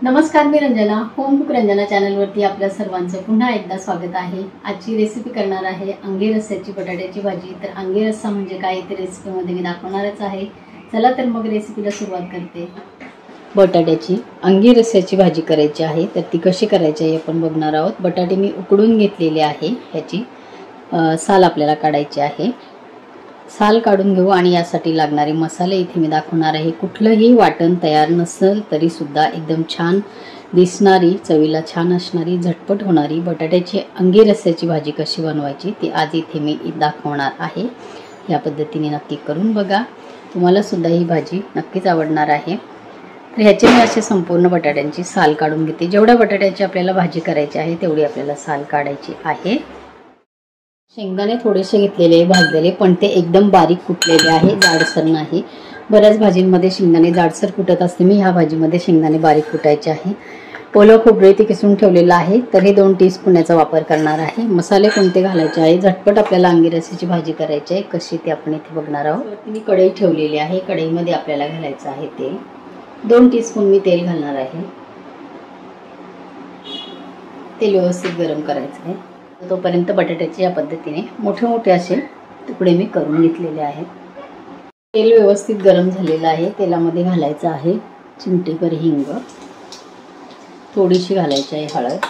नमस्कार, मी Ranjana. Home cook Ranjana चॅनलवरती आपल्या सर्वांचं पुन्हा एकदा स्वागत आहे. आजची रेसिपी करणार आहे अंगी रस्स्याची बटाट्याची भाजी. तर अंगी रस्सा म्हणजे काय ते रेसिपीमध्ये मी दाखवणारच आहे. चला तर मग रेसिपीला सुरुवात करते. बटाट्याची अंगी रस्स्याची भाजी करायची आहे, तर ती कशी करायची आहे आपण बघणार आहोत. बटाटे मी उकडून घेतलेले आहे. ह्याची साल आपल्याला काढायची आहे. साल काढून घेऊ आणि यासाठी लागणारे मसाले इथे मी दाखवणार आहे. कुठलंही वाटण तयार नसेल तरी सुद्धा एकदम छान दिसणारी, चवीला छान असणारी, झटपट होणारी बटाट्याची अंगी रस्स्याची भाजी कशी बनवायची ती आज इथे मी दाखवणार आहे. या पद्धतीने नक्की करून बघा, तुम्हाला सुद्धा ही भाजी नक्कीच आवडणार आहे. तर ह्याचे मी असे संपूर्ण बटाट्यांची साल काढून घेते. जेवढ्या बटाट्याची आपल्याला भाजी करायची आहे तेवढी आपल्याला साल काढायची आहे. शेंगदाणे थोडेसे घेतलेले भाजलेले, पण ते एकदम बारीक कुटलेले आहे, जाडसर नाही. बऱ्याच भाजींमध्ये शेंगदाणे जाडसर कुटत असते, मी ह्या भाजीमध्ये शेंगदाणे बारीक कुटायचे आहे. ओलं खोबरे ते किसून ठेवलेलं आहे, तर हे 2 टीस्पूनचा वापर करणार आहे. मसाले कोणते घालायचे आहे, झटपट आपल्याला अंगी रस्स्याची भाजी करायची आहे, कशी ते आपण इथे बघणार आहोत. मी कढई ठेवलेली आहे. कढईमध्ये आपल्याला घालायचं आहे तेल. 2 टीस्पून मी तेल घालणार आहे. तेल व्यवस्थित गरम करायचं आहे. तोपर्यंत बटाट्याचे या पद्धतीने मोठे मोठे असे तुकडे मी करून घेतलेले आहेत. तेल व्यवस्थित गरम झालेलं आहे. तेलामध्ये घालायचं आहे चिमटीभर हिंग, थोडीशी घालायची आहे हळद,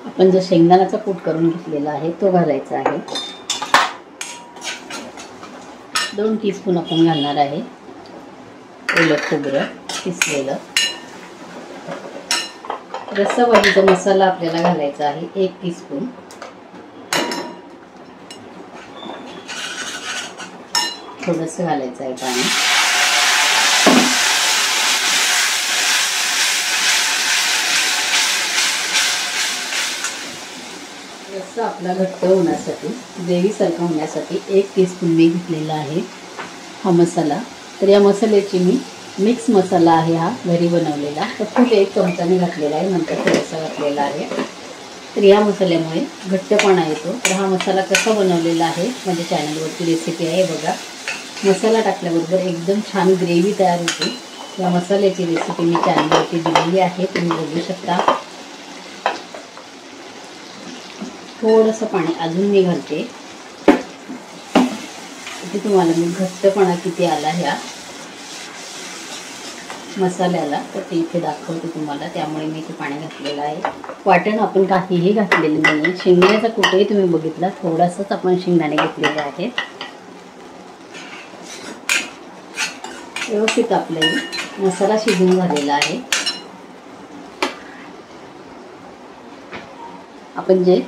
आपण जो शेंगदाण्याचा कूट करून घेतलेला आहे तो घालायचा आहे. 2 टीस्पून आपण घालणार आहे ओलं खोबरं किसलेलं. रस्सा भाजीचा मसाला आपल्याला घालायचा आहे 1 टीस्पून. थोडंसं घालायचं आहे पाणी. रस्सा आपला घट्ट होण्यासाठी, ग्रेव्हीसारखा होण्यासाठी 1 टीस्पून मी घेतलेला आहे हा मसाला. तर या मसाल्याची मी मिक्स मसाला आहे हा घरी बनवलेला, तर फुल 1 चमचाने घातलेला आहे, नंतर थोडासा घातलेला आहे. तर या मसाल्यामुळे घट्टपणा येतो. तर हा मसाला कसा बनवलेला आहे माझ्या चॅनलवरती रेसिपी आहे बघा. मसाला टाकल्याबरोबर एकदम छान ग्रेव्ही तयार होते. या मसाल्याची रेसिपी मी चॅनलवरती दिलेली आहे, तुम्ही बघू शकता. थोडंसं पाणी अजून मी घालते. इथे तुम्हाला मी घट्टपणा किती आला ह्या मसाल्याला तर ते इथे दाखवते तुम्हाला, त्यामुळे मी इथे पाणी घातलेलं आहे. वाटण आपण काहीही घातलेलं नाही. शेंगदाण्याचा कुटही तुम्ही बघितला, थोडासाच आपण शेंगदाणे घेतलेले आहेत. व्यवस्थित आपला मसाला शिजून झालेला आहे. आपण जे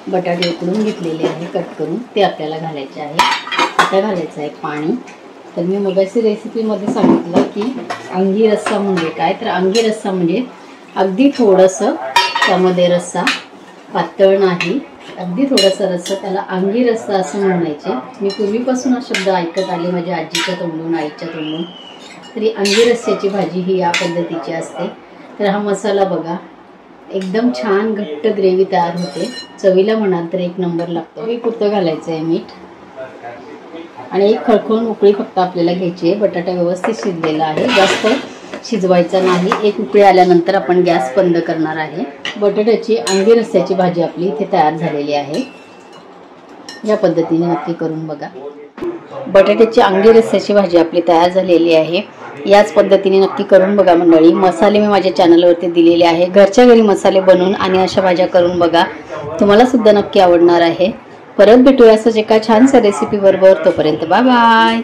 बटाटे उकडून घेतलेले आहे कट करून ते आपल्याला घालायचे आहे. आता घालायचं आहे पाणी. तर मी मगाशी रेसिपीमध्ये सांगितलं की अंगी रस्सा म्हणजे काय, तर अंगी रस्सा म्हणजे अगदी थोडंसं त्यामध्ये रस्सा, पातळ नाही, अगदी थोडासा रस्सा, त्याला अंगी रस्सा असं म्हणायचे. मी पूर्वीपासून हा शब्द ऐकत आले माझ्या आजीच्या तोंडून, आईच्या तोंडून. तरी अंगी रस्स्याची भाजी ही या पद्धतीची असते. तर हा मसाला बघा एकदम छान घट्ट ग्रेव्ही तयार होते. चवीला म्हणाल तर 1 नंबर लागतो. हे पुरतं घालायचं आहे मीठ आणि 1 खळखळून उकळी फक्त आपल्याला घ्यायची आहे. बटाटा व्यवस्थित शिजलेला आहे, जास्त शिजवायचा नाही. 1 उकळी आल्यानंतर आपण गॅस बंद करणार आहे. बटाट्याची अंगी रस्स्याची भाजी आपली इथे तयार झालेली आहे. या पद्धतीने नक्की करून बघा. बटाट्याची अंगी रस्स्याची भाजी आपली तयार झालेली आहे. याच पद्धतीने नक्की करून बघा मंडळी. मसाले मी माझ्या चॅनलवरती दिलेले आहे. घरच्या घरी मसाले बनवून आणि अशा भाज्या करून बघा, तुम्हाला सुद्धा नक्की आवडणार आहे. परत भेटूया असंच एका छानशा रेसिपी बरोबर. तोपर्यंत बाय बाय.